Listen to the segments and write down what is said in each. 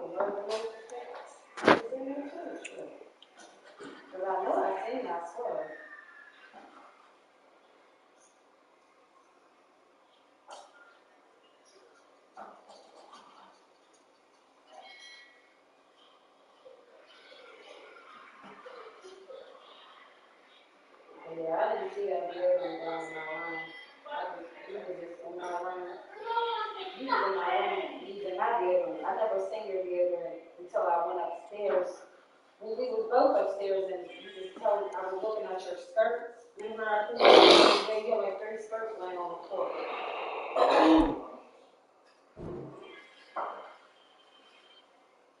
Yeah, I didn't see that video when I was in my room. You was just in my room. You was in my room using my deodorant. I never seen your deodorant until I went upstairs. When we was both upstairs and you just told me, I was looking at your skirts. Remember I think you had like 3 skirts laying on the floor.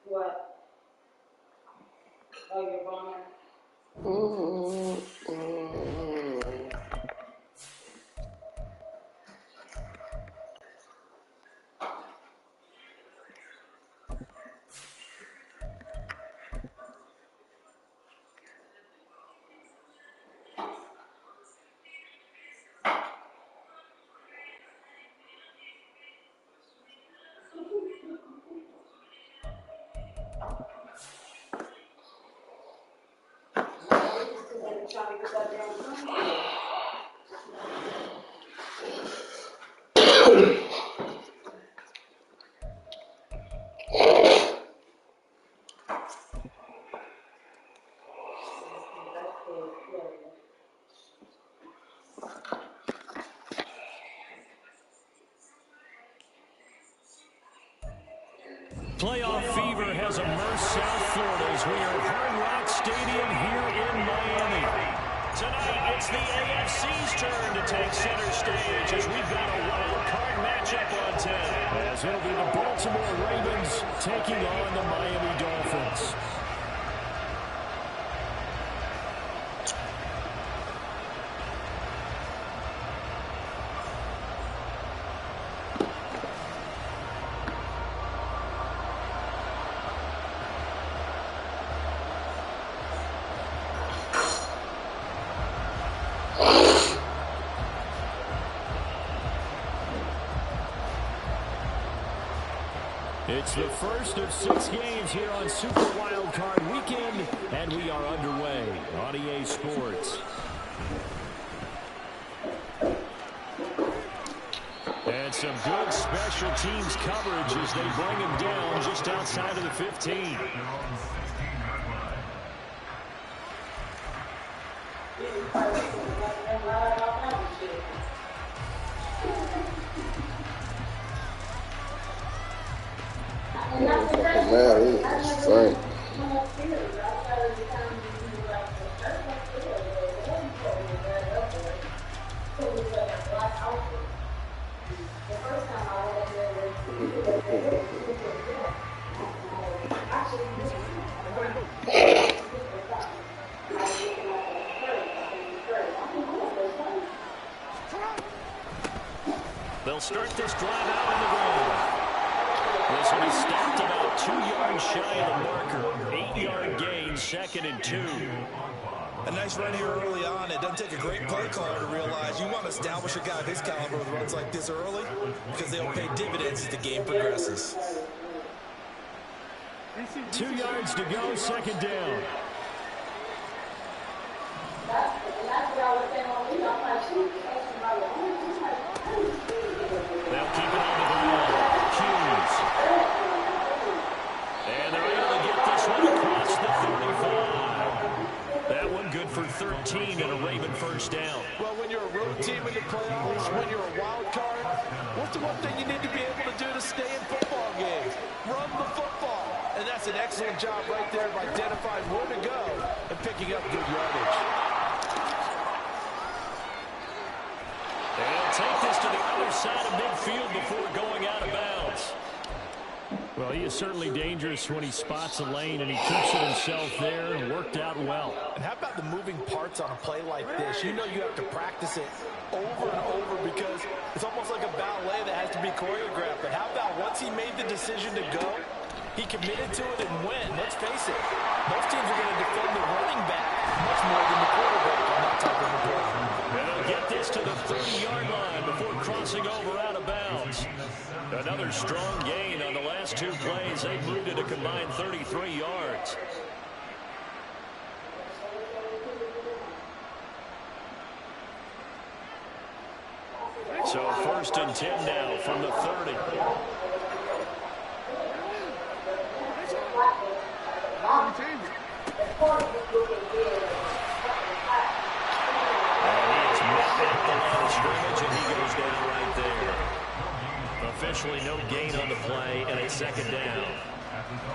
What? Oh, you're going. Trying to get that damn Playoff fever has immersed South Florida as we are at Hard Rock Stadium here in Miami. Tonight, it's the AFC's turn to take center stage as we've got a wild card matchup on tap. As it'll be the Baltimore Ravens taking on the Miami Dolphins. It's the first of 6 games here on Super Wild Card Weekend, and we are underway on EA Sports. And some good special teams coverage as they bring him down just outside of the 15. Man, it's insane. They'll start this drive out in the ground. This one is stopped about 2 yards shy of the marker. 8-yard gain, 2nd and 2. A nice run here early on. It doesn't take a great play caller to realize you want to establish a guy of his caliber with runs like this early because they'll pay dividends as the game progresses. 2 yards to go, 2nd down. They'll keep it on the ground. Hughes. And they're able to get this one across the 35. That one good for 13 and a Raven first down. Well, when you're a road team in the playoffs, when you're a wild card, what's the one thing you need to be able to do to stay in football games? Run the football. And that's an excellent job right there of identifying where to go and picking up good yardage. They'll take this to the other side of midfield before going out of bounds. Well, he is certainly dangerous when he spots a lane, and he keeps it himself there and worked out well. And how about the moving parts on a play like this? You know you have to practice it over and over because it's almost like a ballet that has to be choreographed. But how about once he made the decision to go, He committed to it and went. Let's face it, most teams are going to defend the running back much more than the quarterback on that type of a play. And they'll get this to the 30-yard line before crossing over out of bounds. Another strong gain on the last two plays. They've moved it a combined 33 yards. So 1st and 10 now from the 30. And he is met at the line of scrimmage, and he goes down right there. Officially no gain on the play, and it's 2nd down.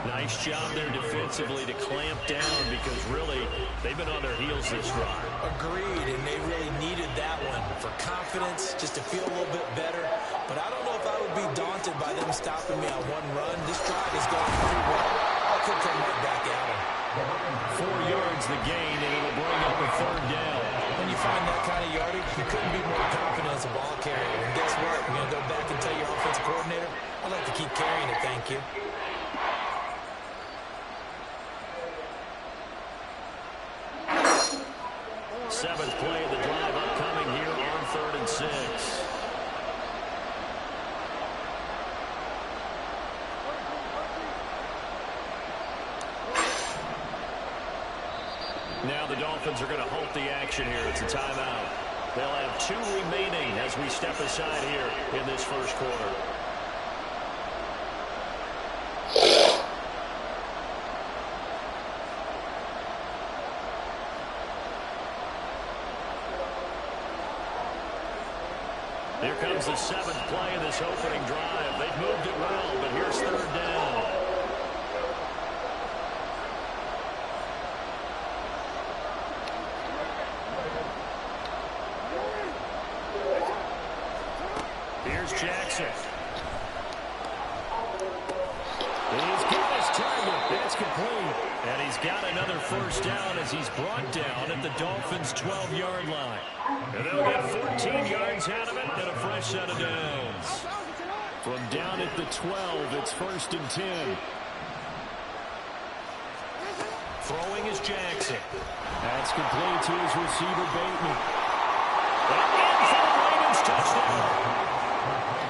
Nice job there defensively to clamp down because really they've been on their heels this drive. Agreed, and they really needed that one for confidence, just to feel a little bit better. But I don't know if I would be daunted by them stopping me on one run. This drive is going pretty well. I could come right back at them. 4 yards the gain, and it'll bring up a 3rd down. When you find that kind of yardage, you couldn't be more confident as a ball carrier. And guess what? You're going to go back and tell your offensive coordinator, I'd like to keep carrying it, thank you. Seventh play of the drive upcoming here on 3rd and 6. Now the Dolphins are going to halt the action here. It's a timeout. They'll have 2 remaining as we step aside here in this first quarter. Here comes the 7th play of this opening drive. They've moved it well, but here's 3rd down. Here's Jackson. He's got his target. That's complete. And he's got another 1st down as he's brought down at the Dolphins' 12-yard line. And they'll get 14 yards out of it and a fresh set of downs. From down at the 12, it's 1st and 10. Throwing is Jackson. That's complete to his receiver, Bateman. And in for the Ravens touchdown.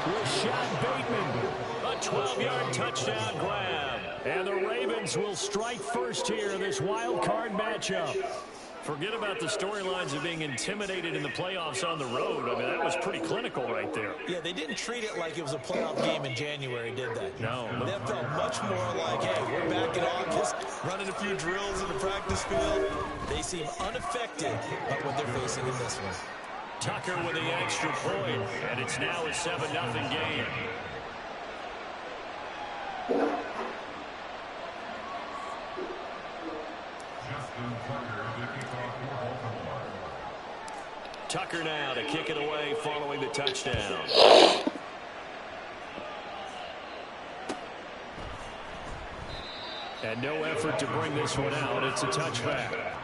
Rashad Bateman, a 12-yard touchdown grab. And the Ravens will strike first here in this wild card matchup. Forget about the storylines of being intimidated in the playoffs on the road. I mean, that was pretty clinical right there. Yeah, they didn't treat it like it was a playoff game in January, did they? No. That felt much more like, hey, we're back in August, running a few drills in the practice field. They seem unaffected by what they're facing in this one. Tucker with the extra point, and it's now a 7-0 game. Tucker now to kick it away following the touchdown. And no effort to bring this one out. It's a touchback.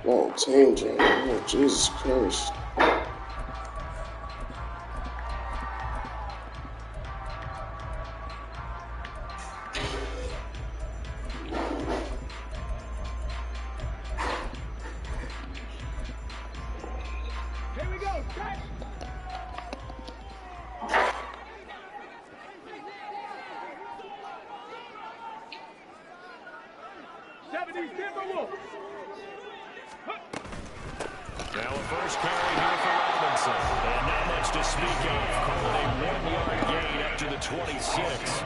Oh, changing. Oh, Jesus Christ. Here we go. Cut. Now a first carry here for Robinson. And not much to speak of. Calling a 1-yard gain up to the 26.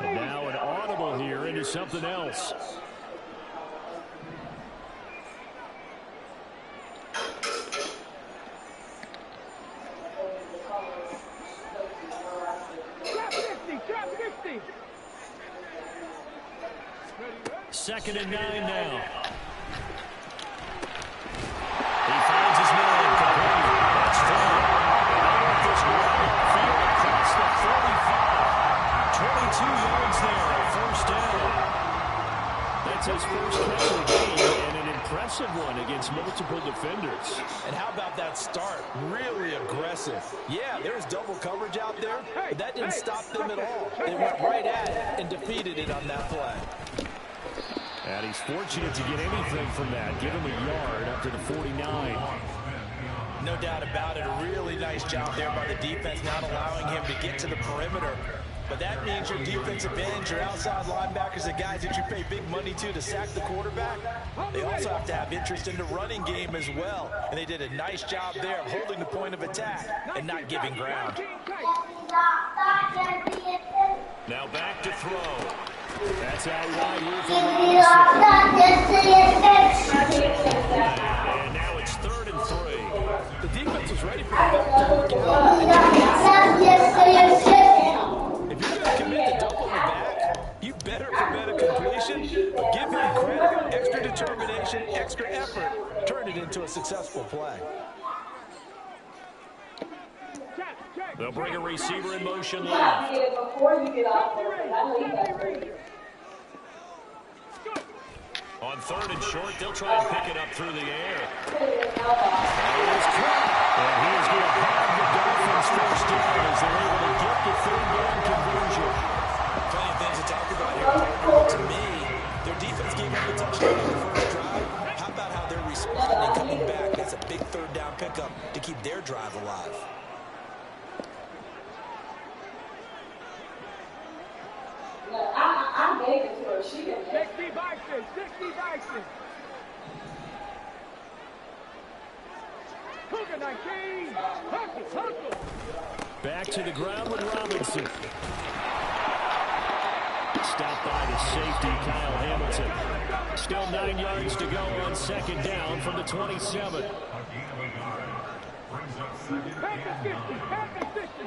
And now an audible here into something else. Second and 9 now. He finds his man complete. That's strong. And they this run field across the 45. 22 yards there. First down. That's a his first catch of the game, and an impressive one against multiple defenders. And how about that start? Really aggressive. Yeah, there's double coverage out there, but that didn't stop them at all. They went right at it and defeated it on that play. And he's fortunate to get anything from that. Give him a yard up to the 49. No doubt about it. A really nice job there by the defense, not allowing him to get to the perimeter. But that means your defensive ends, your outside linebackers, the guys that you pay big money to sack the quarterback, they also have to have interest in the running game as well. And they did a nice job there of holding the point of attack and not giving ground. Now back to throw. That's out wide here for Robinson. And now it's 3rd and 3. The defense was ready for the to look If you're going to commit to double the back, you better prevent a completion. Give him credit, extra determination, extra effort. Turn it into a successful play. They'll bring a receiver in motion left. On 3rd and short, they'll try and pick it up through the air. And he is going to have the Dolphins first down as they're able to get the 3rd down conversion. Plenty of things to talk about here. To me, their defense gave up a touchdown on the first drive. How about how they're responding, coming back? That's a big 3rd down pickup to keep their drive alive. I'm begging to her. She can 60 Bison, 60 Bison. Cougar 19. Huckle. Back to the ground with Robinson. Stopped by the safety, Kyle Hamilton. Still 9 yards to go on 2nd down from the 27. Back to 50.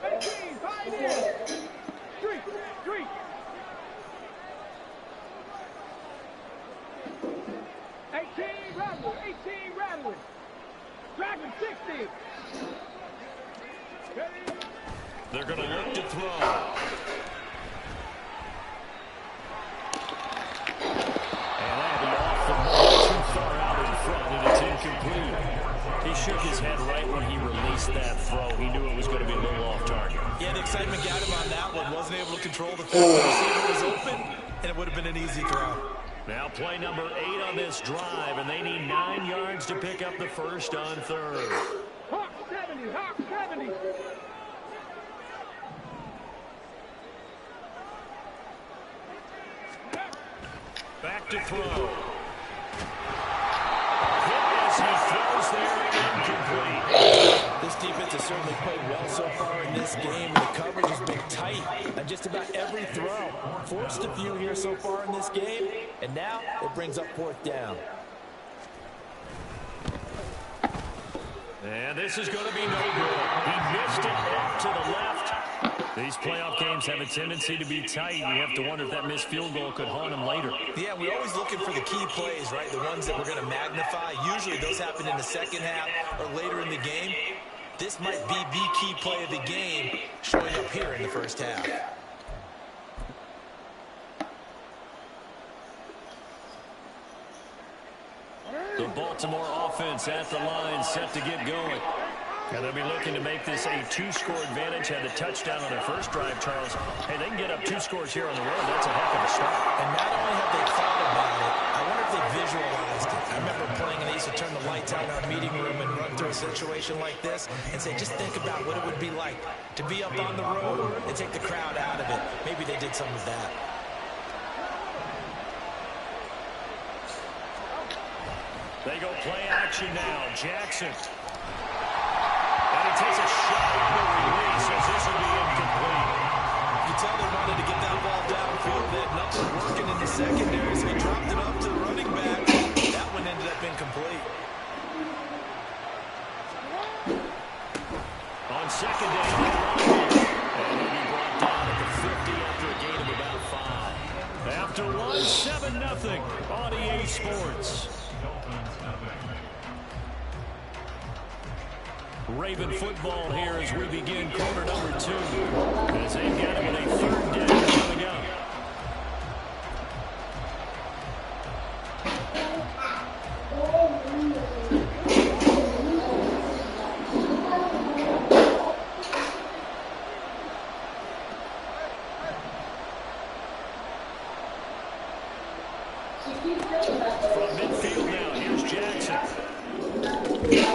18, 5 in. Street. 18 rattling. Dragon 60. They're going to look to throw. And that'll be off the ball too far out in front, and it's incomplete. He shook his head right when he released that throw. He knew it was going to be a little off target. Yeah, the excitement got him on that one. Wasn't able to control the field. The receiver was open, and it would have been an easy throw. Now play number 8 on this drive, and they need 9 yards to pick up the first on 3rd. Hawk 70. Back to throw. As he throws there, incomplete. This defense has certainly played well so far in this game. The coverage has been tight on just about every throw. Forced a few here so far in this game, and now it brings up 4th down. And this is going to be no good. He missed it off to the left. These playoff games have a tendency to be tight. You have to wonder if that missed field goal could haunt him later. Yeah, we're always looking for the key plays, right? The ones that we're going to magnify. Usually those happen in the second half or later in the game. This might be the key play of the game showing up here in the first half. The Baltimore offense at the line, set to get going. And they'll be looking to make this a 2-score advantage. Had the touchdown on their first drive, Charles. Hey, they can get up 2 scores here on the road. That's a heck of a start. And not only have they thought about it, I wonder if they visualized it. I remember playing, and they used to turn the lights out in our meeting room and run through a situation like this and say, just think about what it would be like to be up on the road and take the crowd out of it. Maybe they did some of that. They go play action now. Jackson. And he takes a shot on the release as this will be incomplete. You can tell they wanted to get that ball downfield. They had nothing working in the secondary, so he dropped it up to the running back. That one ended up incomplete. On 2nd down, and he'll be brought down at the 50 after a gain of about 5. After one, 7-0 on EA Sports. Raven football here as we begin quarter number 2. As they've got it with a 3rd down coming up. From midfield now, here's Jackson. Working the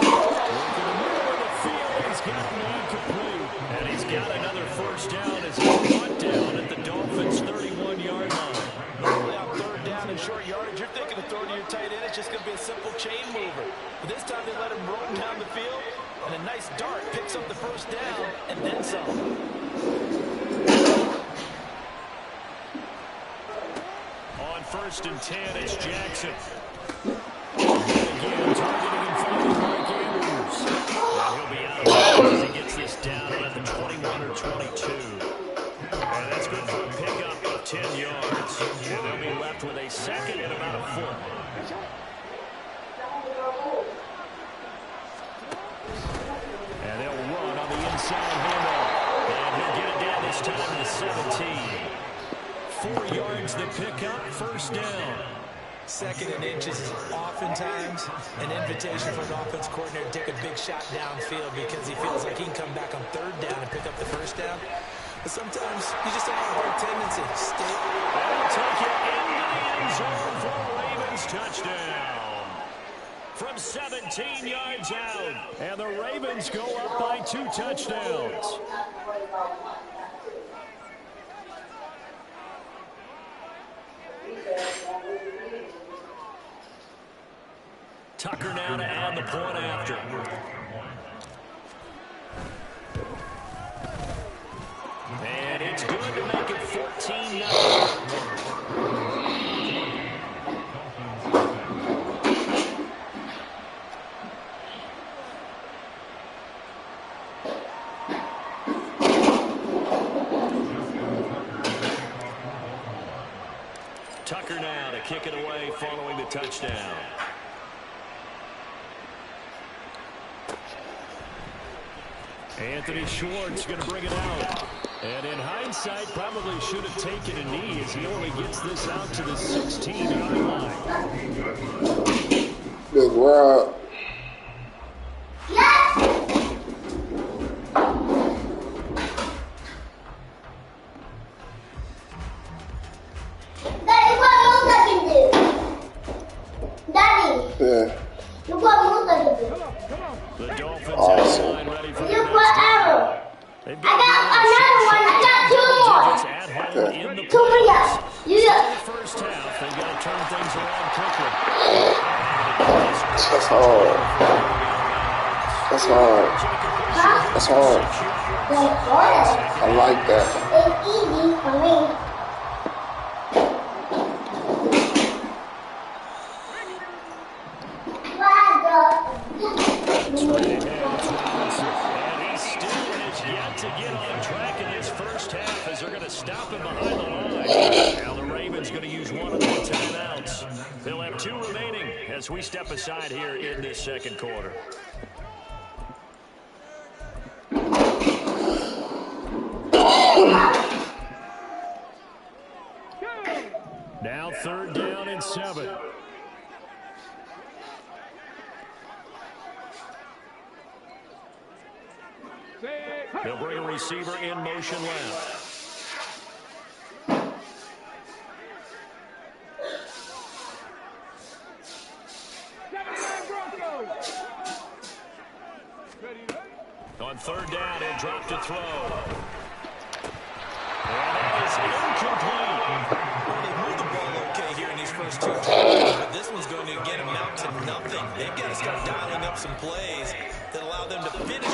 middle of the field, he's got an incomplete. And he's got another first down as he's brought down at the Dolphins' 31-yard line. Normally on third down and short yardage, you're thinking of throwing to your tight end. It's just going to be a simple chain mover. But this time they let him roam down the field, and a nice dart picks up the first down, and then some. On 1st and 10, it's Jackson. Again, targeting and finding Mike Andrews. And he'll be out of bounds as he gets this down at the 21 or 22. And that's good for a pickup of 10 yards. And they'll be left with a second and about a foot. And they'll run on the inside handoff. And he'll get it down this time to the 17. 4 yards the pickup, first down. Second and inches is oftentimes an invitation for an offense coordinator to take a big shot downfield because he feels like he can come back on third down and pick up the first down. But sometimes you just don't have a great tendency. They'll take it into the end zone for a Ravens touchdown. From 17 yards out. And the Ravens go up by 2 touchdowns. Tucker now to add the point after. And it's good to make it 14-0. Tucker now to kick it away following the touchdown. Anthony Schwartz going to bring it out. And in hindsight, probably should have taken a knee as he only gets this out to the 16-yard line. Big Rob. The Dolphins have a line ready for their next drive. They've got at home in the playoffs. In the first half, they've got to turn things around quickly. That's hard. That's hard. That's hard. I like that. It's easy for me. And he still has yet to get on track in his first half as they're going to stop him behind the line. Now the Ravens going to use one of their timeouts. They'll have 2 remaining as we step aside here in this second quarter. Now 3rd down and 7. They'll bring a receiver in motion left. On 3rd down, he'll drop to throw. And that is incomplete. Well, they moved the ball okay here in these first 2 drives, but this one's going to again amount to nothing. They've got to start dialing up some plays that allow them to finish.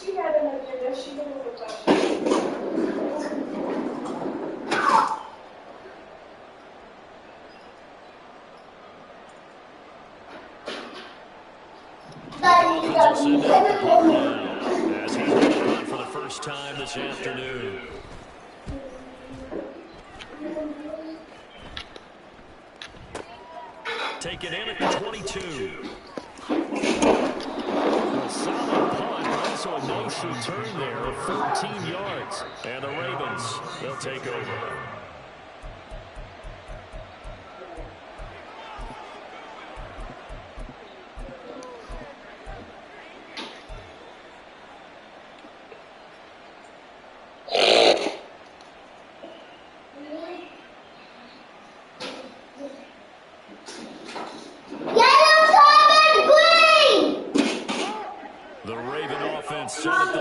She had an agenda. She didn't look like she. As he's going to run for the first time this afternoon. Take it in at the 22. A solid punt, but also a nice return there of 14 yards. And the Ravens, they'll take over.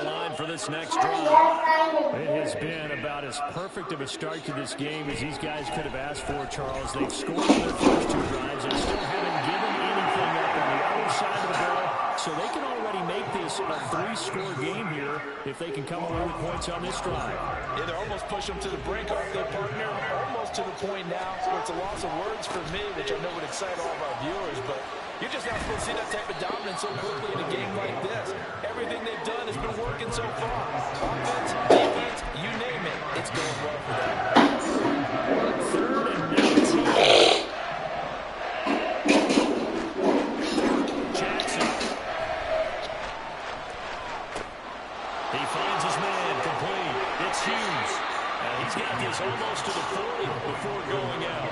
line for this next drive. It has been about as perfect of a start to this game as these guys could have asked for, Charles. They've scored on their first 2 drives. They still haven't given anything up on the other side of the ball, so they can already make this a 3-score game here if they can come away with points on this drive. Yeah, they're almost pushing them to the brink, aren't they, partner? Almost to the point now where it's a loss of words for me, which I know would excite all of our viewers, but you're just not supposed to see that type of dominance so quickly in a game like this. Everything they've done has been working so far. Offense, defense, you name it, it's going well for them. 3rd and 19. Jackson. He finds his man, complete. It's Hughes. He's got this almost to the 40 before going out.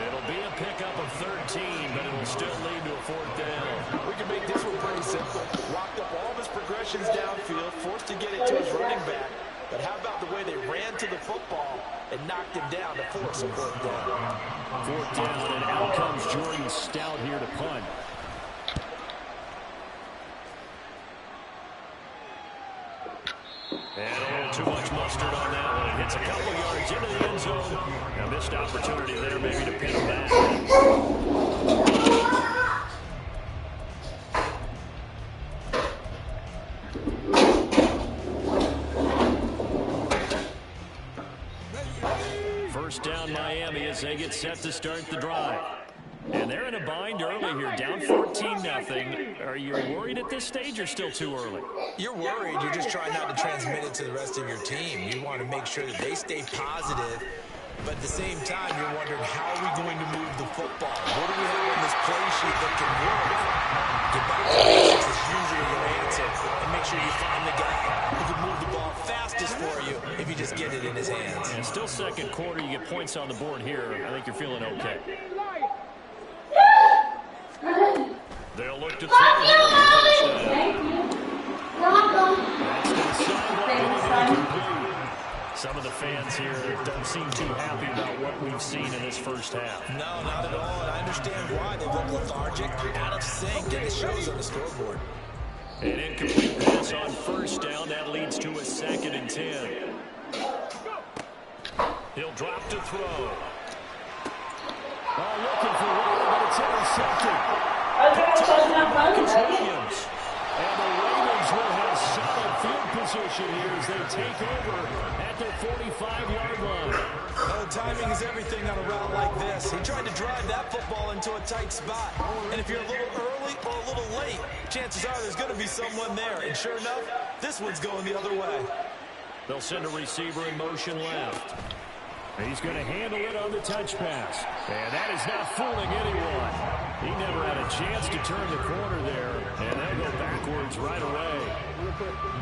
It'll be a pickup of 13, but it'll still lead to a 4th down. We can make this one pretty simple. Locked up all of his progressions downfield, forced to get it to his running back. But how about the way they ran to the football and knocked him down to force a 4th down? 4th down, and out comes Jordan Stout here to punt. And a little too much mustard on that one. It hits a couple yards into the end zone. A missed opportunity there maybe to pin him back. First down Miami as they get set to start the drive. And they're in a bind early here, down 14-0. Are you worried at this stage or still too early? You're worried. You're just trying not to transmit it to the rest of your team. You want to make sure that they stay positive, but at the same time, you're wondering, how are we going to move the football? What do we have on this play sheet that can work? Get back to basics is usually your answer, and make sure you find the guy who can move the ball fastest for you if you just get it in his hands. And still second quarter, you get points on the board here. I think you're feeling okay. They'll look to throw here on the first down. That's to the sideline. Some of the fans here don't seem too happy about what we've seen in this first half. No, not at all, and I understand why. They look lethargic, out of sync, and it shows on the scoreboard. An incomplete pass on first down. That leads to a 2nd and 10. He'll drop to throw. Looking for one, but it's intercepted. Marcus Williams. And the Ravens will have solid field position here as they take over at their 45-yard line. Oh, timing is everything on a route like this. He tried to drive that football into a tight spot. And if you're a little early or a little late, chances are there's going to be someone there. And sure enough, this one's going the other way. They'll send a receiver in motion left. He's going to handle it on the touch pass. And that is not fooling anyone. He never had a chance to turn the corner there. And they'll go backwards right away.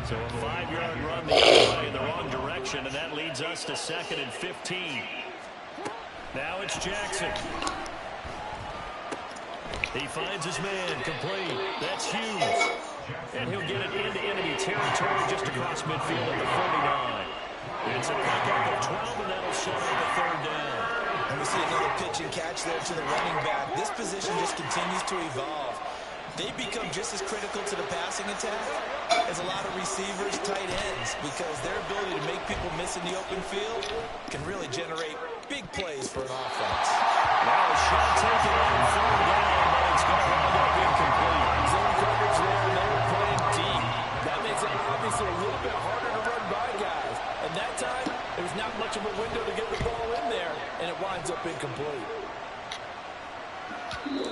So a 5-yard run the other way in the wrong direction. And that leads us to 2nd and 15. Now it's Jackson. He finds his man, complete. That's Hughes. And he'll get it into enemy territory just across midfield at the 49. It's a pickup of 12, and that'll set up a 3rd down. And we see another pitch and catch there to the running back. This position just continues to evolve. They become just as critical to the passing attack as a lot of receivers, tight ends, because their ability to make people miss in the open field can really generate big plays for an offense. Now a shot taken on 3rd down, but it's going to wind up incomplete. Zone coverage there, and they were playing deep. That makes it obviously a little bit harder to run by guys. And that time, there was not much of a window to get the ball in there, and it winds up incomplete.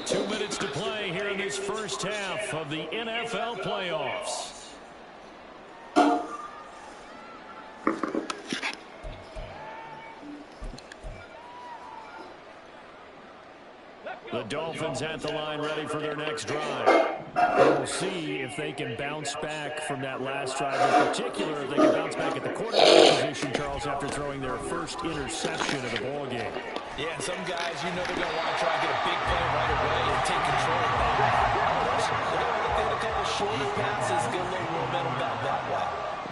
2 minutes to play here in this first half of the NFL playoffs. The Dolphins at the line ready for their next drive. We'll see if they can bounce back from that last drive. In particular, if they can bounce back at the quarterback position, Charles, after throwing their first interception of the ball game. Yeah, and some guys, you know they're going to want to try and get a big play right away and take control of that. They're going to look at a couple shorter passes, get a little momentum back that way.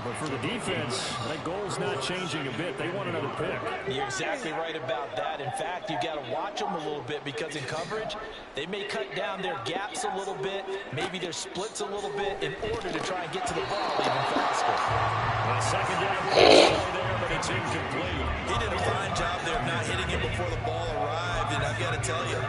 but for the defense, that goal's not changing a bit. They want another pick. You're exactly right about that. In fact, you got to watch them a little bit because in coverage, they may cut down their gaps a little bit, maybe their splits a little bit in order to try and get to the ball even faster. A second down play there, but it's incomplete. He did a fine job there of not hitting him before the ball arrived, and I've got to tell you,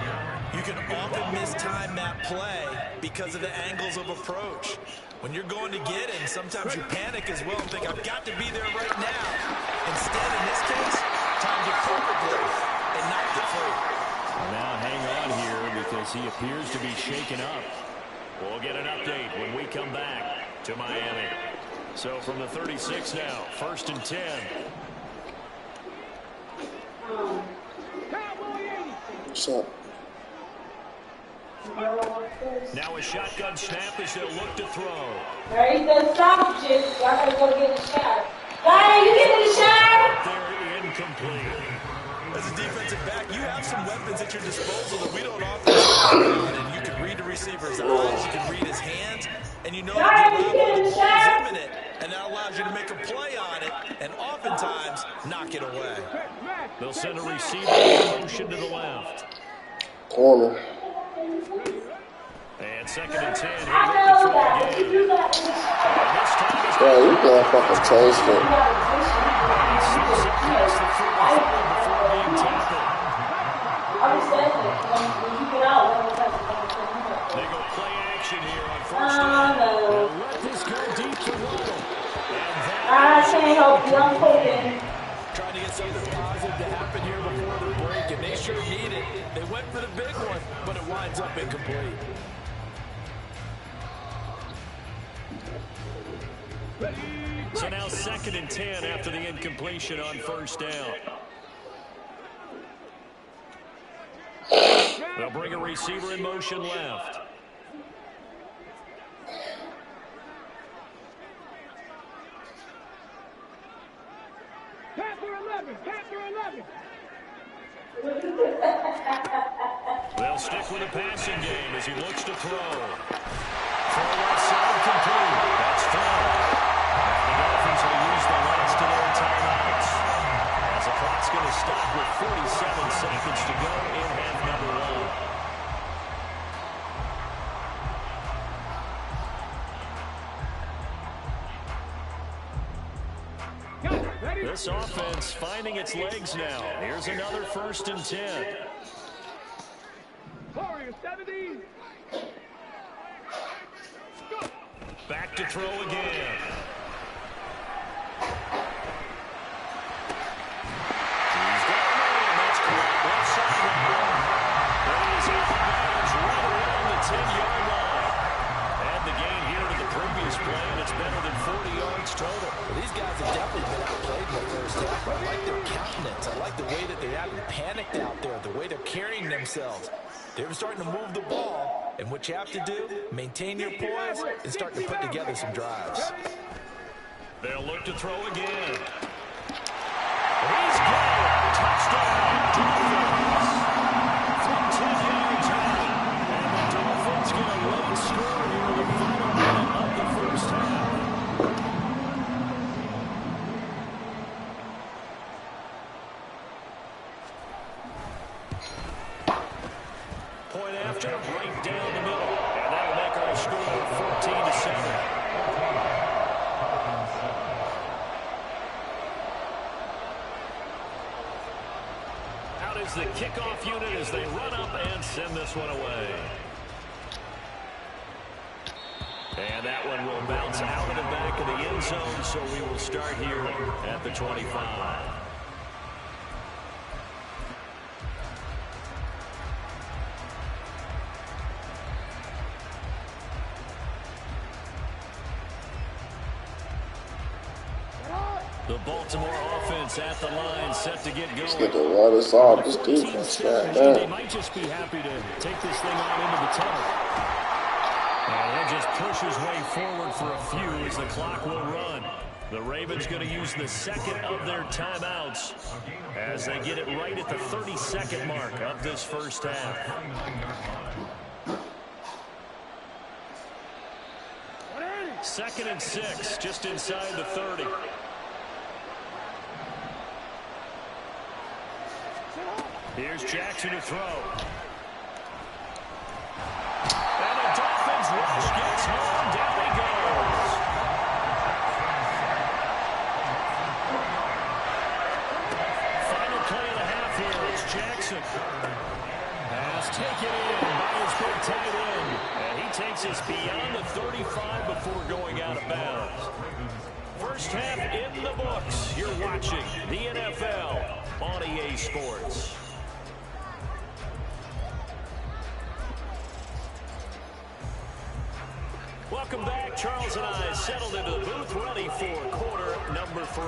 you can often mistime that play because of the angles of approach. When you're going to get him, sometimes you panic as well and think, I've got to be there right now. Instead, in this case, timed it perfectly and knocked it free. Now hang on here because he appears to be shaken up. We'll get an update when we come back to Miami. So from the 36 now, 1st and 10. What's up? Now a shotgun snap as they'll look to throw. There he says stoppages. Y'all gotta go get in the shower. Guy, you get in the shower? They're incomplete. As a defensive back, you have some weapons at your disposal that we don't often see about. And you can read the receiver's eyes, you can read his hands, and you know that the ball is imminent. And that allows you to make a play on it and oftentimes knock it away. They'll send a receiver in motion to the left. Corner. And 2nd and 10. He'll look to throw again. And this time he's Bro, you got fucking tasted. slips across the 45 before being tackled. They go play action here on 1st down. They'll let this go deep to Waddle. I can't help you. I'm hoping. Trying to get something positive to happen here before the break, and they sure need it. They went for the big one, but it winds up incomplete. So now 2nd and 10 after the incompletion on 1st down. They'll bring a receiver in motion left. Panther 11, Panther 11. They'll stick with the passing game as he looks to throw. Throw right side complete. That's thrown. The Dolphins will use the last of their timeouts. As the clock's going to stop with 47 seconds to go in half number 1. This offense finding its legs now. Here's another 1st and 10. Warriors 70. Back to throw again. He's got a man. That's correct. Left side of the ball. That is out of bounds right around the 10-yard line. And the gain here to the previous play, and it's better than 40 yards total. Well, these guys have definitely been outplayed in the first half. I like their countenance. I like the way that they haven't panicked out there, the way they're carrying themselves. They're starting to move the ball, and what you have to do, maintain your poise and start to put together some drives. They'll look to throw again. He's got it. Touchdown, Dolphins. From 10 yards out. And the Dolphins get a late score here in the final minute of the first half. Point after, right down the middle. And that'll make our score 14-7. Out is the kickoff unit as they run up and send this one away. And that one will bounce out of the back of the end zone, so we will start here at the 25. The Baltimore offense at the line, set to get going. This nigga run us off. This defense, They might just be happy to take this thing on into the tunnel. And he'll just push his way forward for a few as the clock will run. The Ravens going to use the second of their timeouts as they get it right at the 32nd mark of this first half. 2nd and 6, just inside the 30. Here's Jackson to throw. And the Dolphins rush gets home. Down he goes. Final play of the half here. It's Jackson. Pass taken in by his big tight end. And he takes us beyond the 35 before going out of bounds. First half in the books. You're watching the NFL on EA Sports. Welcome back. Charles and I settled into the booth, ready for quarter number 3.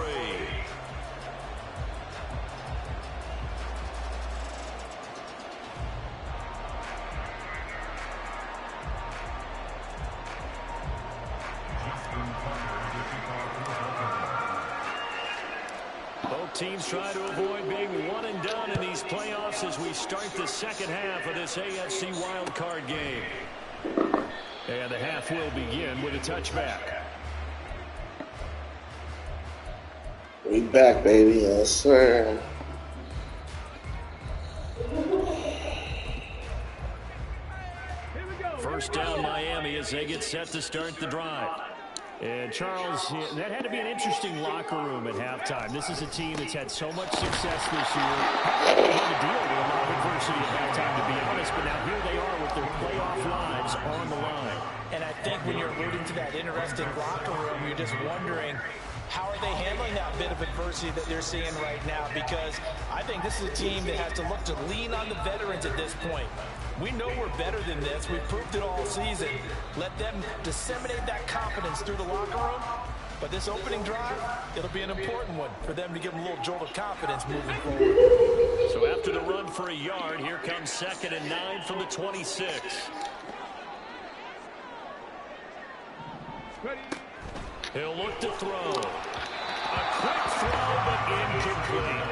Both teams try to avoid being one and done in these playoffs as we start the second half of this AFC wildcard game. And the half will begin with a touchback. We back, baby. Yes, sir. First down, Miami, as they get set to start the drive. And, Charles, that had to be an interesting locker room at halftime. This is a team that's had so much success this year. They had to deal with a lot of adversity at halftime, to be honest, but now here they are with their playoff lives on the line. And I think when you're alluding to that interesting locker room, you're just wondering, how are they handling that bit of adversity that they're seeing right now? Because I think this is a team that has to look to lean on the veterans at this point. We know we're better than this. We've proved it all season. Let them disseminate that confidence through the locker room. But this opening drive, it'll be an important one for them to give them a little jolt of confidence moving forward. So after the run for a yard, here comes 2nd and 9 from the 26. He'll look to throw. A quick throw, but incomplete.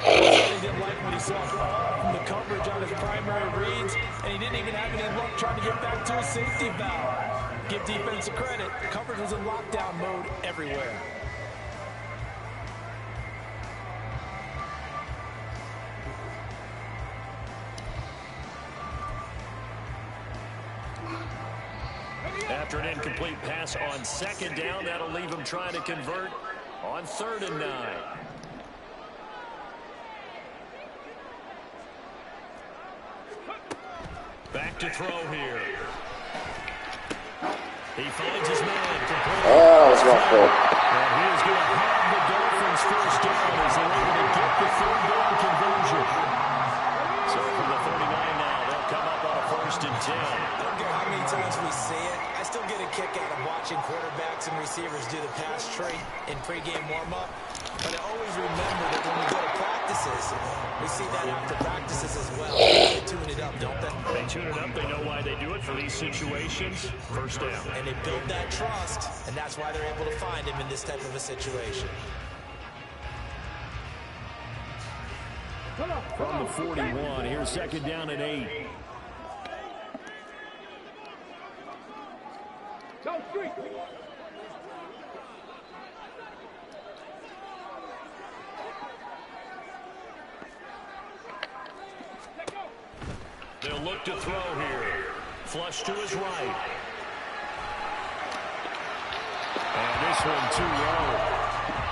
He didn't like what he saw from the coverage on his primary reads, and he didn't even have any luck trying to get back to his safety valve. Give defense credit. Coverage was in lockdown mode everywhere. After an incomplete pass on 2nd down, that'll leave him trying to convert on 3rd and 9. Back to throw here. He finds his man. That was my fault. And he is going to have the Dolphins first down as they're able to get the 3rd down conversion. So from the 39 now, they'll come up on a 1st and 10. I don't care how many times we see it. I still get a kick out of watching quarterbacks and receivers do the pass tree in pregame warm-up. But I always remember that when we go to practices, we see that after practices as well. They tune it up, don't they? They tune it up. They know why they do it for these situations. First down. And they build that trust, and that's why they're able to find him in this type of a situation. From the 41, here's 2nd down and 8. Go street. They'll look to throw here. Flush to his right. And this one too low.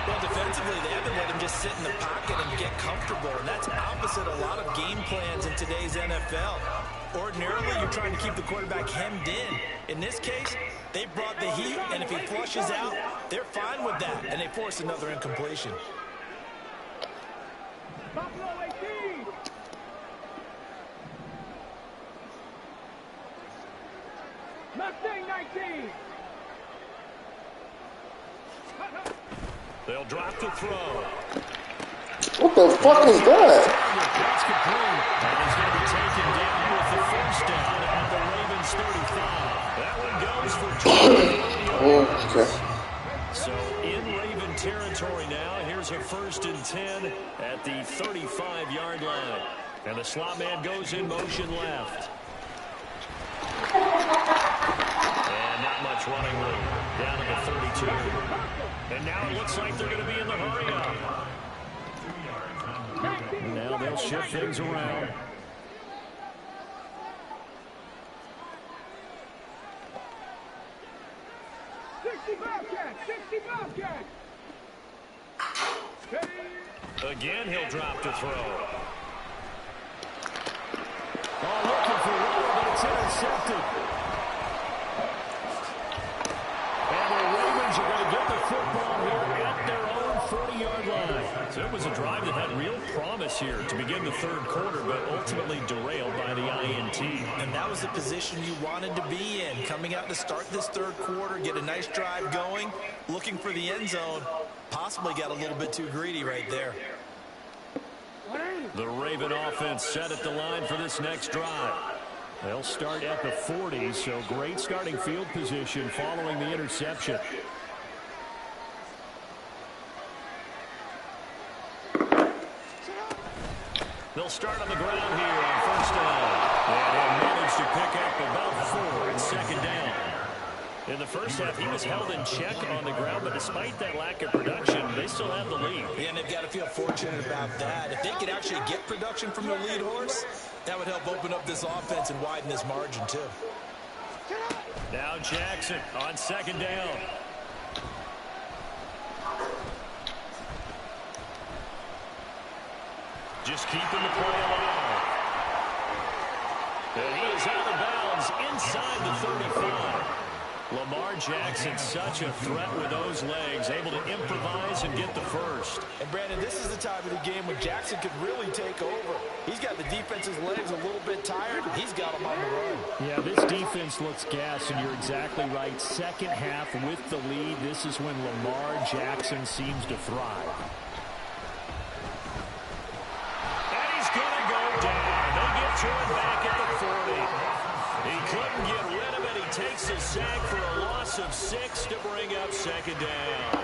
Well, defensively, they haven't let him just sit in the pocket and get comfortable, and that's opposite a lot of game plans in today's NFL. Ordinarily, you're trying to keep the quarterback hemmed in. In this case, they brought the heat, and if he flushes out, they're fine with that, and they force another incompletion. Buffalo 18. Mustang 19. They'll drop the throw. What the fuck is that? That's complete. And he's going to be taken down with the first down at the Ravens 35. That one goes for 20 yards. Okay. So in Raven territory now, here's a 1st and 10 at the 35-yard line. And the slot man goes in motion left. And not much running room. Down to the 32. And now it looks like they're going to be in the hurry up. And now they'll shift things around. Again, he'll drop to throw. Oh, looking for one, but it's intercepted. And the Ravens are going to get the football here at their own 40-yard line. So it was a drive that had real promise here to begin the third quarter, but ultimately derailed by the INT. And that was the position you wanted to be in, coming out to start this third quarter, get a nice drive going, looking for the end zone. Possibly got a little bit too greedy right there. The Raven offense set at the line for this next drive. They'll start at the 40, so great starting field position following the interception. They'll start on the ground here on first down. And they'll manage to pick up about 4 and second down. In the first half, he was held in check on the ground, but despite that lack of production, they still have the lead. Yeah, and they've got to feel fortunate about that. If they could actually get production from their lead horse, that would help open up this offense and widen this margin, too. Now Jackson on second down. Just keeping the play alive. And he is out of bounds inside the 35. Lamar Jackson, such a threat with those legs, able to improvise and get the first. And, Brandon, this is the time of the game when Jackson could really take over. He's got the defense's legs a little bit tired. He's got them on the run. Yeah, this defense looks gassed, and you're exactly right. Second half with the lead, this is when Lamar Jackson seems to thrive. And he's going to go down. They get to him back at the 40. He couldn't get rid of it. He takes a sack for a loss of 6 to bring up second down.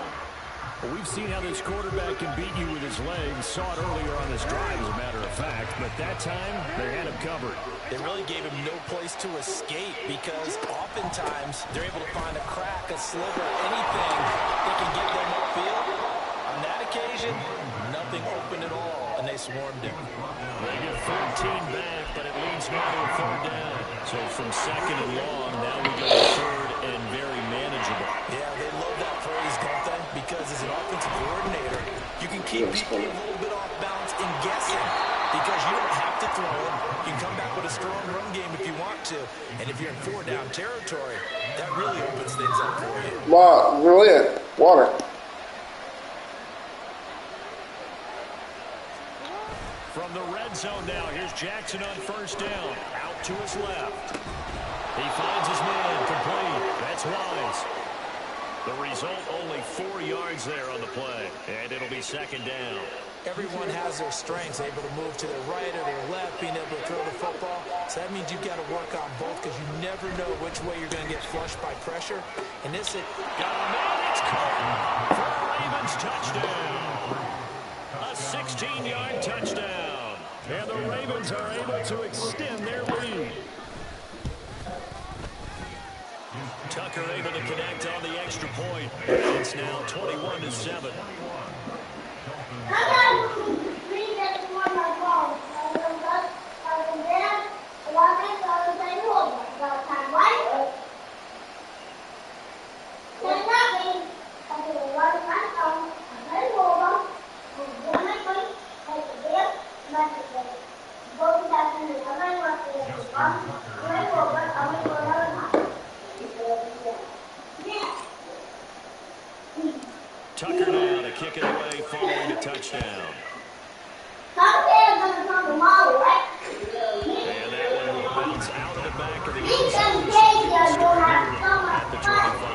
Well, we've seen how this quarterback can beat you with his legs. Saw it earlier on this drive, as a matter of fact. But that time, they had him covered. They really gave him no place to escape because oftentimes they're able to find a crack, a sliver, anything that can get them upfield. On that occasion, nothing open at all, and they swarmed him. They get 13 back, but it leads now to a third down. So from second and long, now we go to third and very manageable. Yeah, they love that phrase, don't they? Because as an offensive coordinator, you can keep people a little bit off balance and guessing because you don't have to throw it. You can come back with a strong run game if you want to. And if you're in 4-down territory, that really opens things up for you. Wow, brilliant. Water. From the red zone now, here's Jackson on first down. Out to his left. He finds his man complete. That's Wise. The result, only 4 yards there on the play. And it'll be second down. Everyone has their strengths, able to move to their right or their left, being able to throw the football. So that means you've got to work on both because you never know which way you're going to get flushed by pressure. And this is... Got a man, it's caught for a Ravens touchdown. A 16-yard touchdown. And the Ravens are able to extend their lead. Tucker able to connect on the extra point. It's now 21-7. Tucker now to kick it away following the touchdown. And that one will bounce out of the back of the end zone. At the 25.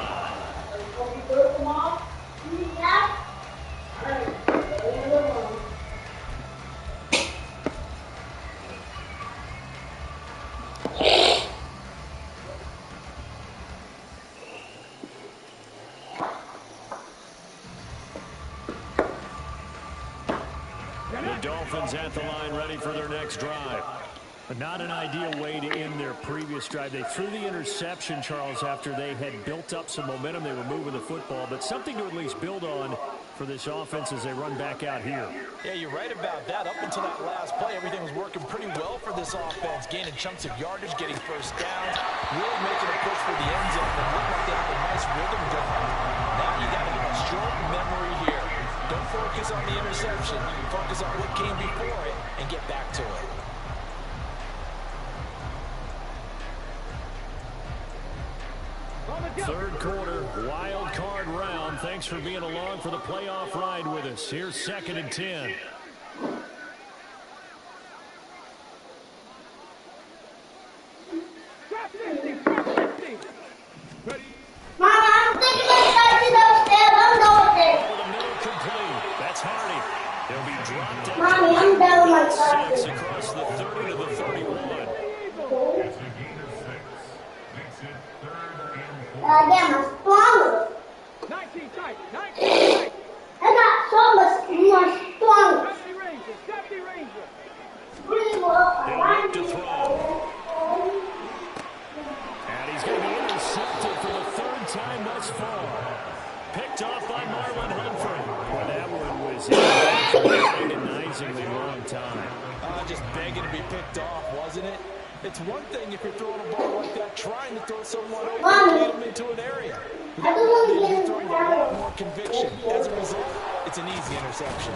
The Dolphins at the line ready for their next drive. But not an ideal way to end their previous drive. They threw the interception, Charles, after they had built up some momentum. They were moving the football, but something to at least build on for this offense as they run back out here. Yeah, you're right about that. Up until that last play, everything was working pretty well for this offense, gaining chunks of yardage, getting first downs, really making a push for the end zone. It looked like they had a nice rhythm going. Now you got to have a short memory here. Don't focus on the interception. Focus on what came before it and get back to it. Third quarter, wild card round. Thanks for being along for the playoff ride with us. Here's 2nd and 10. Mom, I'm thinking of starting downstairs. I'm going there. Over the middle, complete. That's Hardy. They'll be dropped out. Mommy, I'm done with my 6 classes. across the 30 to the 31. Yeah, my stronger. 19 tight. 19 tight. I got so much more stronger. Safety Ranger. They'll look to throw. And he's going to be intercepted for the 3rd time thus far. Picked off by Marlon Humphrey. Well, that one was in for an agonizingly long time. Just begging to be picked off, wasn't it? It's one thing if you're throwing a ball like that, trying to throw someone over and lead them into an area. But that one you're throwing a lot more conviction. As a result, it's an easy interception.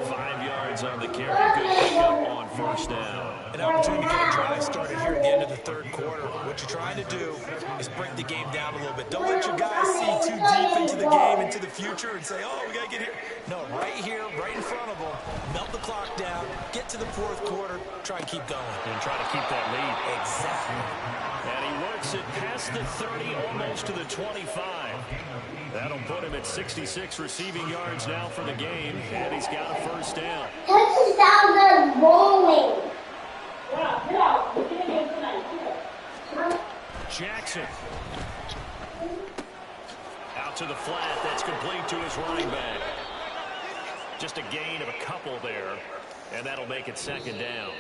5 yards on the carry. Good pickup on first down. An opportunity to get a drive started here at the end of the 3rd quarter. What you're trying to do is break the game down a little bit. Don't let your guys see too deep into the game, into the future, and say, oh, we got to get here. No, right here, right in front of them, melt the clock down, get to the 4th quarter, try and keep going. And try to keep that lead. Exactly. And he works it past the 30, almost to the 25. That'll put him at 66 receiving yards now for the game, and he's got a first down. Texas down there bowling. Jackson. Out to the flat. That's complete to his running back. Just a gain of a couple there, and that'll make it 2nd down.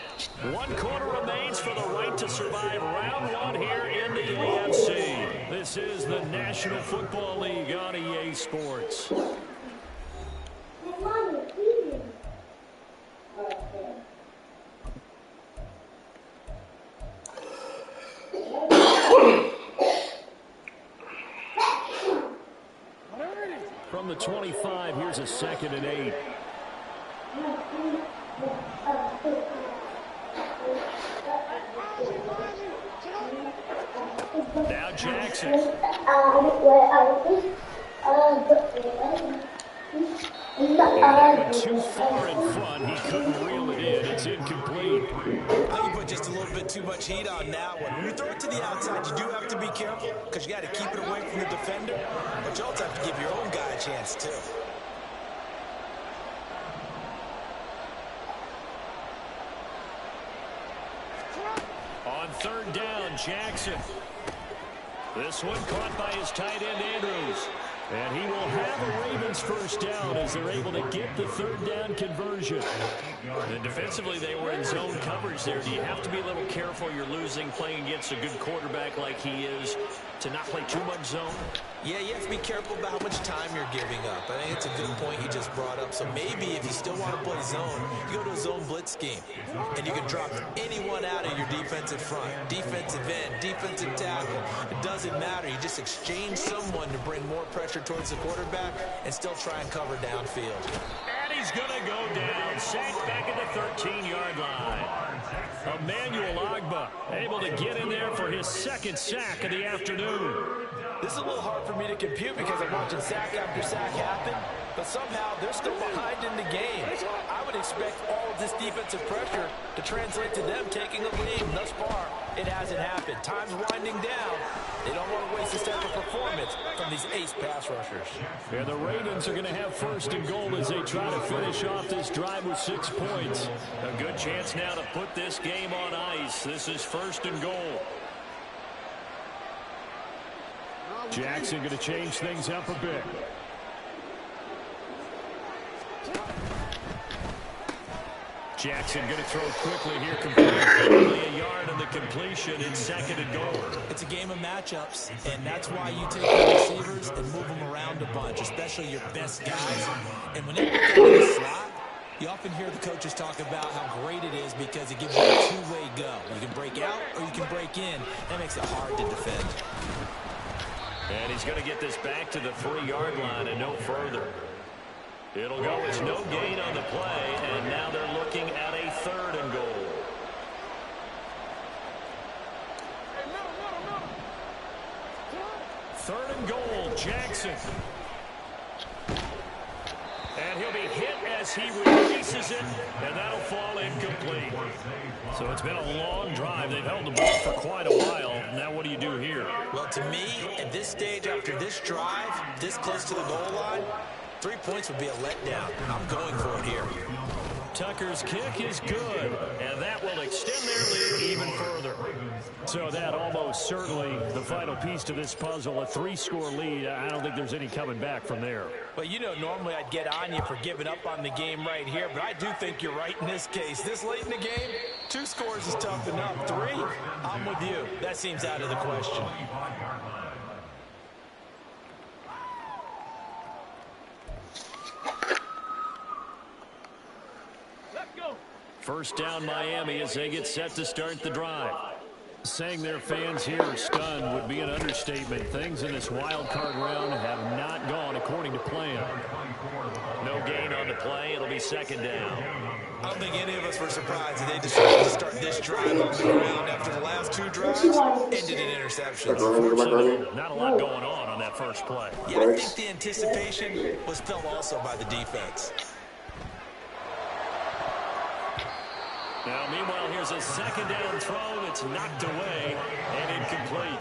1 quarter remains for the right to survive round 1 here in the AFC. This is the National Football League on EA Sports. From the 25, here's a 2nd and 8. Now Jackson. And that went too far in front. He couldn't reel it in. It's incomplete. I think you put just a little bit too much heat on that one. When you throw it to the outside, you do have to be careful because you got to keep it away from the defender. But you also have to give your own guy a chance, too. On 3rd down, Jackson. This one caught by his tight end, Andrews. And he will have a Ravens first down as they're able to get the 3rd down conversion. And defensively, they were in zone coverage there. Do you have to be a little careful? You're losing playing against a good quarterback like he is to not play too much zone? Yeah, you have to be careful about how much time you're giving up. I think it's a good point you just brought up. So maybe if you still want to play zone, you go to a zone blitz scheme. And you can drop anyone out of your defensive front. Defensive end, defensive tackle. It doesn't matter. You just exchange someone to bring more pressure towards the quarterback and still try and cover downfield. And he's going to go down. Sacked back at the 13-yard line. Emmanuel Ogbah able to get in there for his 2nd sack of the afternoon. This is a little hard for me to compute because I'm watching sack after sack happen, but somehow they're still behind in the game. I would expect all of this defensive pressure to translate to them taking a lead. Thus far, it hasn't happened. Time's winding down. They don't want to waste this type of performance from these ace pass rushers. And the Ravens are going to have 1st and goal as they try to finish off this drive with 6 points. A good chance now to put this game on ice. This is 1st and goal. Jackson going to change things up a bit. Jackson going to throw quickly here, complete. Only a yard on the completion. It's 2nd and goal. It's a game of matchups, and that's why you take the receivers and move them around a bunch, especially your best guys. And when they put them in the slot, you often hear the coaches talk about how great it is because it gives you a two-way go. You can break out or you can break in. That makes it hard to defend. And he's going to get this back to the 3-yard line and no further. It'll go as no gain on the play, and now they're looking at a 3rd and goal. Third and goal, Jackson. And he'll be hit as he releases it, and that'll fall incomplete. So it's been a long drive. They've held the ball for quite a while. Now what do you do here? Well, to me, at this stage, after this drive, this close to the goal line, 3 points would be a letdown. I'm going for it here. Tucker's kick is good, and that will extend their lead even further. So that almost certainly the final piece to this puzzle, a 3-score lead. I don't think there's any coming back from there. Well, you know, normally I'd get on you for giving up on the game right here, but I do think you're right in this case. This late in the game, 2 scores is tough enough. 3, I'm with you. That seems out of the question. First down Miami as they get set to start the drive. Saying their fans here are stunned would be an understatement. Things in this wild card round have not gone according to plan. No gain on the play. It'll be 2nd down. I don't think any of us were surprised that they decided to start this drive on the ground after the last 2 drives ended in interceptions. Unfortunately, not a lot going on that first play. Yeah, I think the anticipation was felt also by the defense. Now, meanwhile, here's a 2nd down throw that's knocked away and incomplete.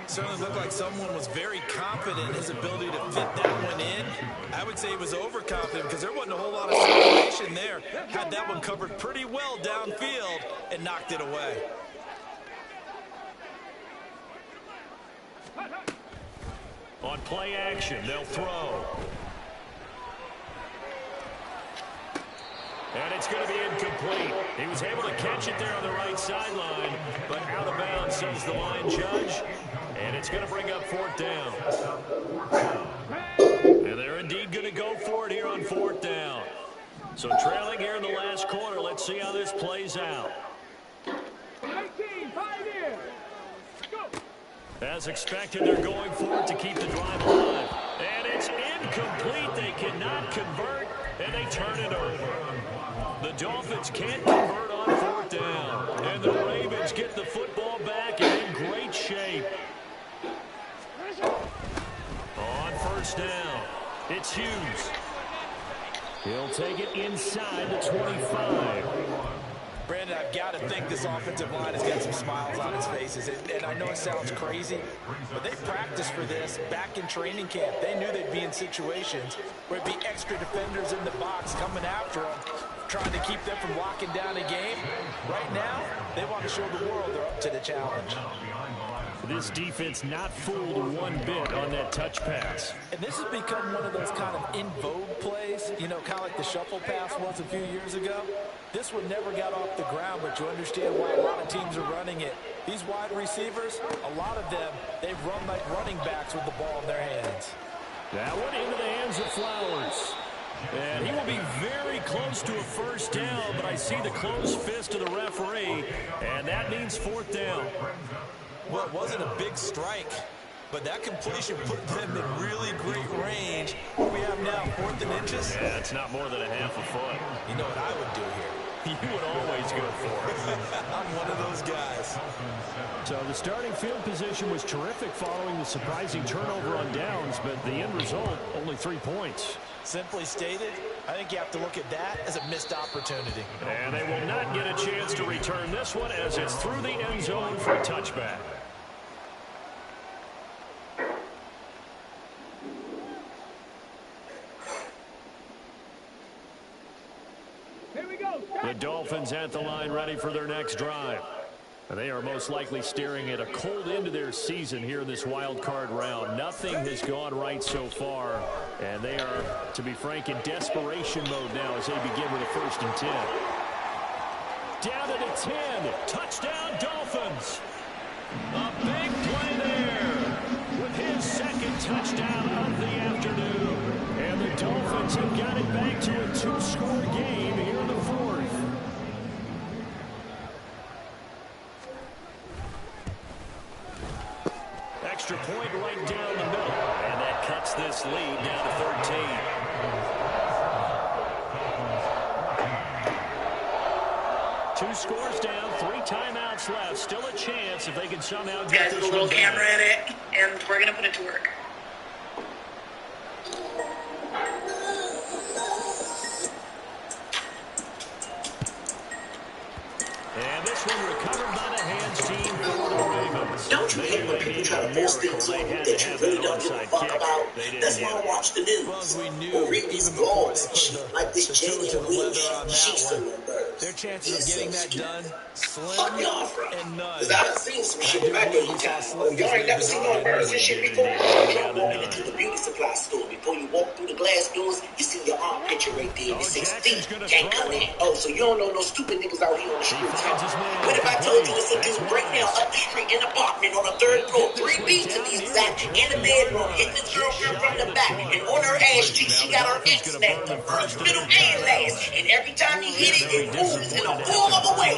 Certainly looked like someone was very confident in his ability to fit that one in. I would say he was overconfident because there wasn't a whole lot of separation there. Had that one covered pretty well downfield and knocked it away. On play action, they'll throw. And it's going to be incomplete. He was able to catch it there on the right sideline, but out of bounds, says the line judge. And it's going to bring up 4th down. And they're indeed going to go for it here on 4th down. So trailing here in the last quarter. Let's see how this plays out. 18, 5 in. Go. As expected, they're going for it to keep the drive alive. And it's incomplete. They cannot convert, and they turn it over. The Dolphins can't convert on 4th down. And the Ravens get the football back and in great shape. On 1st down, it's Hughes. He'll take it inside the 25. Brandon, I've got to think this offensive line has got some smiles on its faces. And I know it sounds crazy, but they practiced for this back in training camp. They knew they'd be in situations where it'd be extra defenders in the box coming after them, trying to keep them from locking down a game. Right now, they want to show the world they're up to the challenge. This defense not fooled one bit on that touch pass. And this has become one of those kind of in vogue plays, you know, kind of like the shuffle pass was a few years ago. This one never got off the ground, but you understand why a lot of teams are running it. These wide receivers, a lot of them, they've run like running backs with the ball in their hands. That one into the hands of Flowers. And he will be very close to a 1st down, but I see the closed fist of the referee, and that means 4th down. Well, it wasn't a big strike, but that completion put them in really great range. What we have now, 4th and inches? Yeah, it's not more than a half a foot. You know what I would do here? You would always go for it. I'm one of those guys. So the starting field position was terrific following the surprising turnover on downs, but the end result, only 3 points. Simply stated, I think you have to look at that as a missed opportunity. And they will not get a chance to return this one as it's through the end zone for a touchback. Here we go. The Dolphins at the line ready for their next drive. And they are most likely staring at a cold end to their season here in this wild card round. Nothing has gone right so far, and they are, to be frank, in desperation mode now as they begin with a 1st and 10. down to the 10. Touchdown, Dolphins. A big play there with his second touchdown of the afternoon. And the Dolphins have got it back to a 2-score game here in the fourth. Extra point right down the middle. And that cuts this lead down to 13. Two scores down, 3 timeouts left. Still a chance if they can somehow get this one. Guys, a little camera in it, and we're going to put it to work. And this one recovered by the hands team for the Ravens. Don't you hate when people try to force things on you that you really don't give a fuck about? That's why I watch the news. Or read these blogs and shit like this Jenny and Will shit. She's the birds. Their chances of getting that done, slim Fuck y'all, bro. and none. Because I done seen some shit back in the time. Y'all ain't never seen no birds and shit before. Y'all walking into the beauty supply store. Before you walk through the glass doors, you see your arm picture right there. It's 6 feet. Can't come in. Oh, so you don't know no stupid niggas out here on the street. What if I told you it's a dude right now up the street in an apartment on the 3rd floor, 3B to be exact, in the bedroom, hitting this girl from the back, and on her ass cheek, she got her X neck, the first, middle, and last. And every time he hit it moves in a form of a way.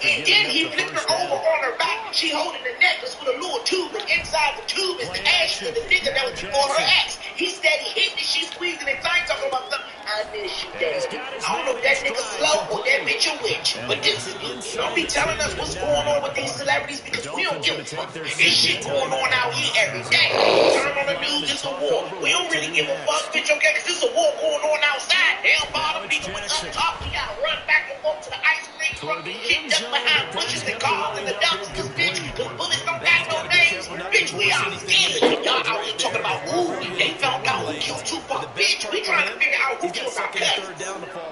And then he flipped her over on her back. She holding the necklace with a little tube, and inside the tube is the ash of the nigga that was before her ass. He steady hitting it, she squeezing it tight, talking about something. I miss you, Dad. I don't know if that nigga slow or that bitch a witch, but this is good. Don't be telling us what's going on with these celebrities because we don't give a fuck. There's shit going on out here every day. Turn on the news, it's a war. We don't really give a fuck, bitch, okay? Because there's a war going on outside. They don't bother people with us talk. We gotta run back and forth to the ice cream truck, get ducked behind bushes and cars and the dumpsters, bitch. Because bullets don't got no names. Bitch, we out scared. Y'all out here talking about, ooh, they found out who killed Tupac. Bitch, we trying to figure out who killed our cousins.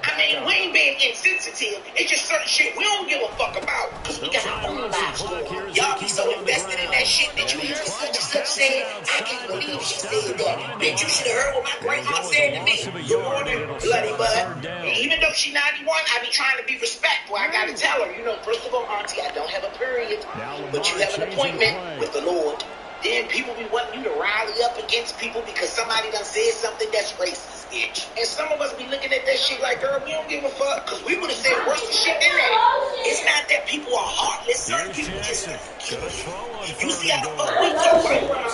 I mean, we ain't being insensitive. It's just certain shit we don't give a fuck about because we got our own lives going on. Y'all be so invested in that shit that you hear such and such saying, I can't believe she said that. Bitch, you should have heard what my grandma said to me. Good morning, bloody bud. And even though she 91, I be trying to be respectful. I gotta tell her, first of all, auntie, I don't have a period, but you have an appointment with the Lord. Then people be wanting you to rally up against people because somebody done said something that's racist, bitch. And some of us be looking at that shit like, girl, we don't give a fuck, because we would have said worse shit than that. It's not that people are heartless. Certain people just you see how the fuck we talk right now.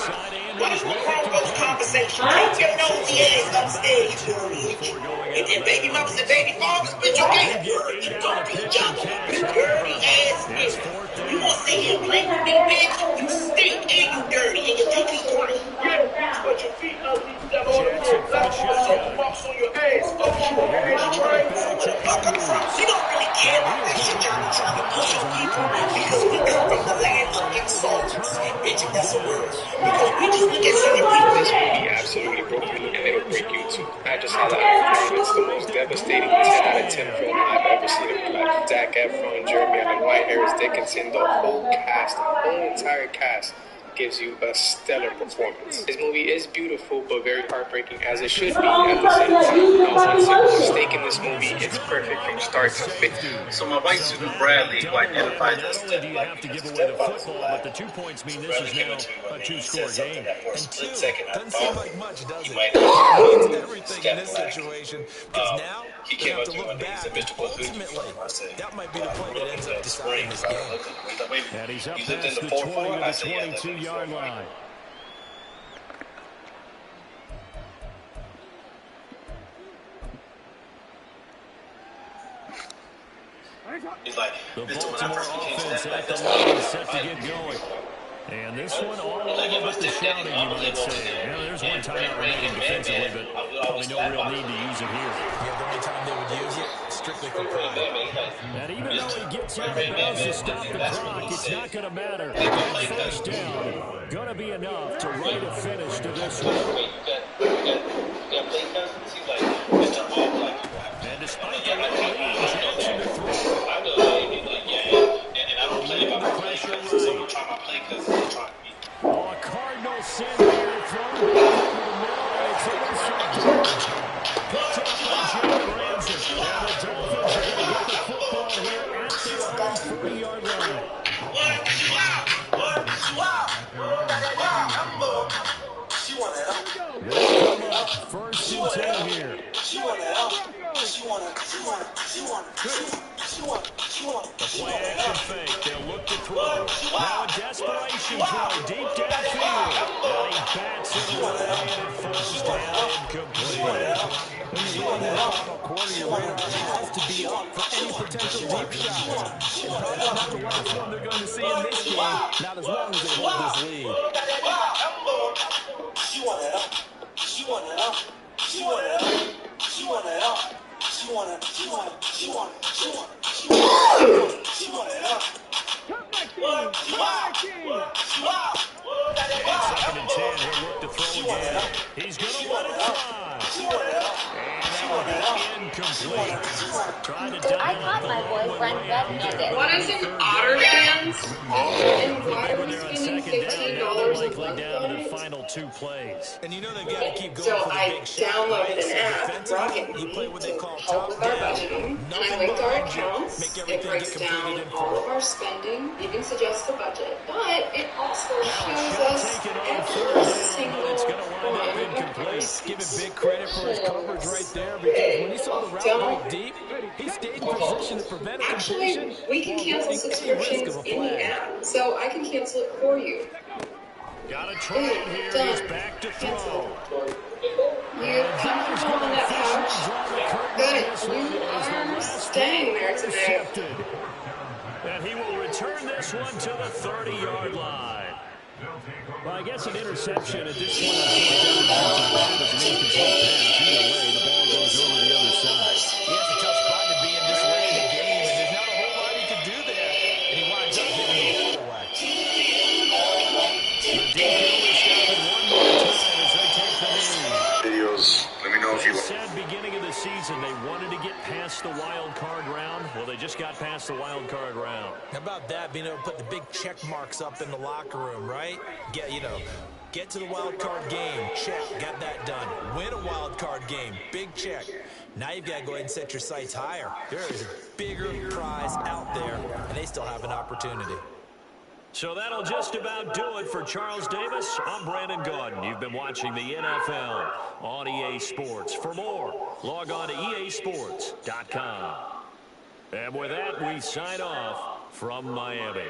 What is wrong with those conversations? Take your nosy ass upstairs, bitch. And then baby mamas and baby fathers, bitch, you can't work. You don't be jumping. You dirty ass bitch. You want to sit here and play with me, bitch? You stink and you dirty and your feet is green. Yeah, but your feet ugly. You got all the little black marks on your ass. Oh, you on your ass train? Where the fuck come from? We don't really care about that shit y'all be trying to push on people because we come from the land of insults. Bitch, that's a word. Because we just look at certain people. This movie absolutely broke me, and it'll break you too. I just had it's the most devastating 10 out of 10 film I've ever seen in my life. Zac Efron, Jeremy Allen White, Harris Dickinson, the whole cast, the whole entire cast gives you a stellar performance. This movie is beautiful, but very heartbreaking, as it should be at the same time. No one single mistake in this movie. It's perfect from start to finish. So my white student Bradley, who identifies as not only do you have to give away the football, but the 2 points mean this is now a 2-score game. for a split second I Doesn't seem thought like much, does he it? might It's have everything in this stepped back. situation. Because now He you came have up to to me look one day and back. said, Mr. Bothut, Ultimately, I said, that might be the play that ends up deciding this game. He's like, wait a And he's up minute. You lived in past the the 4-4? 20 to I the said, yeah, I lived in the 22-yard 4-4. line. He's like, The Mr. When I Baltimore first became offense stand at back, the that's line why is set to get going. And this one all over with the shouting, you might say. There's one timeout remaining defensively, but probably no real need to use it here. Yeah, the only time they would use it, strictly for pride. And even though he gets out of bounds to stop the clock, it's not going to matter. That first down going to be enough to write a finish to this one. And despite the low lead, Jackson to throw. Oh, a Cardinal send here, thrown back over the middle, and it's intercepted. Picked up by Jalen Ramsey. And the Dolphins are going to get the football here at the 2 here. The play action fake. They'll look to throw. Now a desperation throw deep downfield. And he bats it away, and it falls down incomplete. When you're leading in the final quarter, your radar has to be up for any potential deep shots. And probably not the last one they're going to see in this game, not as long as they hold this lead. And 2nd and 10, he'll look to throw again. He's going to let it fly. And that will be incomplete. Trying to I dial caught up my the long boyfriend way out. red-handed. What is an Otter fans? And why are we spending $15 a Likely month down on to the it? final 2 plays. And you know they've got to keep going So for the I big shot, downloaded right? an So app, defensively, you play Rocket what to they call help with our top-down. budgeting, and I Nothing linked our behind you. accounts. Make It everything breaks get completed down in all full. of our spending, even suggests the budget, but it also Now a shows shot us taken on every 3rd down, but single it's going to wind up one of incomplete. our Give him big credit for his coverage right there, because when he saw the route break deep, he stayed in position to prevent a completion Actually, we can while cancel avoiding any risk subscriptions of a in the flag. app, so I can cancel it for you. Got to try it here. Done. He's back to throw. You comfortable on that couch? Good. You are staying there tonight. Intercepted. And he will return this one to the 30-yard line. Well, I guess an interception at this point on 4th down doesn't count as an incomplete pass. Either way, the ball goes over the other side. Yeah, it's a tough spot to be in this late in the game, and there's not a whole lot he could do there. And he winds up giving the ball away. The DQ is stopping one more time as they take the knee. Videos, let me know if you They said beginning of the season they wanted to get past the wild card round. Well, they just got past the wild card round. How about that, being able to put the big check marks up in the locker room, right? Get to the wild card game, check, got that done. Win a wild card game, big check. Now you've got to go ahead and set your sights higher. There is a bigger prize out there, and they still have an opportunity. So that'll just about do it for Charles Davis. I'm Brandon Gaudin. You've been watching the NFL on EA Sports. For more, log on to easports.com. And with that, we sign off from Miami.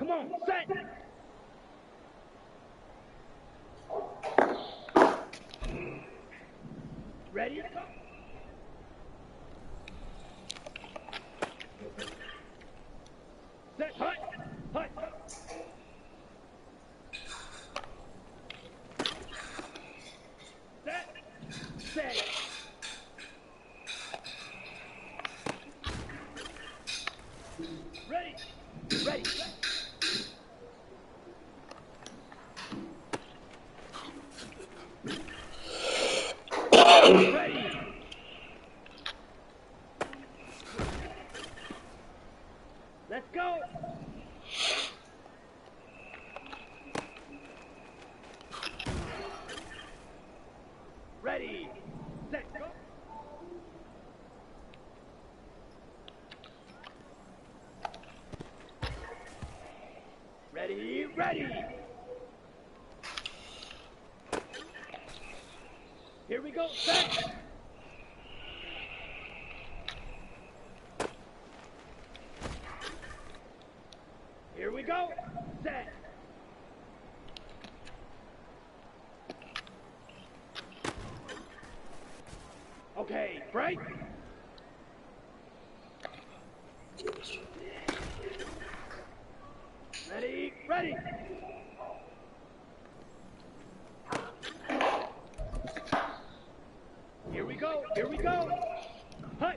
Come on, set. Ready? Set. Hut. Hut. Set. Set. Ready. Ready. Ready. Let's go. Ready. Set. Go. Ready. Ready. Here we go. Set. Here we go. Set. Okay, break. Ready. Here we go. Here we go. Hi.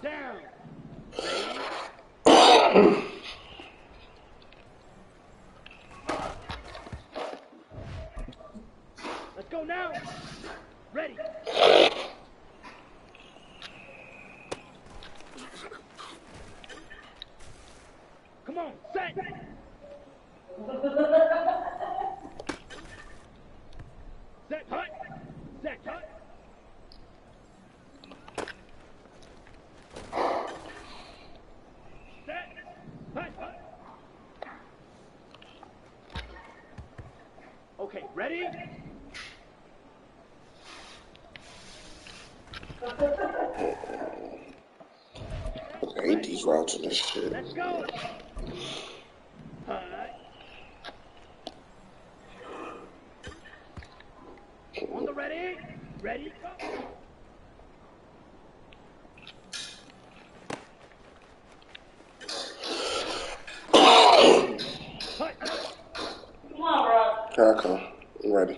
Down. Let's go now. Ready. Come on, set. Set, hut. Set, hut. Set, hut, hut. Okay, ready? I hate these routes and this shit. Let's go. On the ready. Ready, go. Here I come. I'm ready.